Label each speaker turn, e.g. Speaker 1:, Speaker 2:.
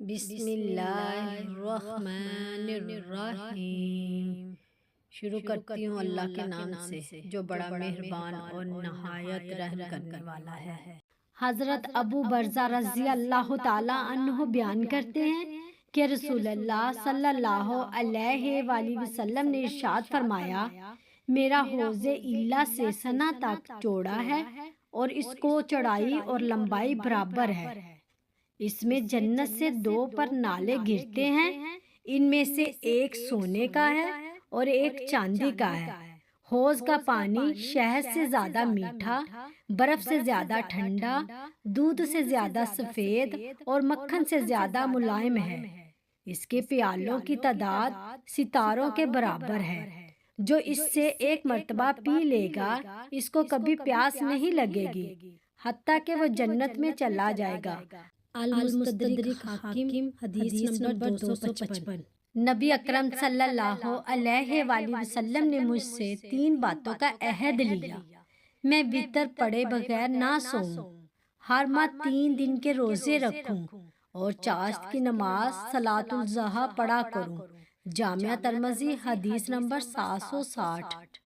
Speaker 1: بسم اللہ الرحمن الرحیم۔ شروع کرتی ہوں اللہ کے نام سے جو بڑا مہربان اور نہایت رحم کرنے والا ہے۔ حضرت ابو برزہ رضی اللہ تعالی عنہ بیان کرتے ہیں کہ رسول اللہ صلی اللہ علیہ وآلہ وسلم نے ارشاد فرمایا، میرا حوض ایلا سے سنا تک چوڑا ہے اور اس کو چوڑائی اور لمبائی برابر ہے۔ اس میں جنت سے 2 پر نالے گرتے ہیں، ان میں سے ایک سونے کا ہے اور ایک چاندی کا ہے۔ حوض کا پانی شہد سے زیادہ میٹھا، برف سے زیادہ ٹھنڈا، دودھ سے زیادہ سفید اور مکھن سے زیادہ ملائم ہے۔ اس کے پیالوں کی تعداد ستاروں کے برابر ہے۔ جو اس سے ایک مرتبہ پی لے گا اس کو کبھی پیاس نہیں لگے گی حتیٰ کہ وہ جنت میں چلا جائے گا۔
Speaker 2: المستدرک حاکم حدیث نمبر 255۔
Speaker 1: نبی اکرم صلی اللہ علیہ وآلہ وسلم نے مجھ سے 3 باتوں کا عہد لیا، میں وتر پڑے بغیر نہ سوؤں، ہر ماہ 3 دن کے روزے رکھوں اور چاشت کی نماز صلاۃ الضحیٰ پڑھا کروں۔ جامعہ ترمذی حدیث نمبر 760۔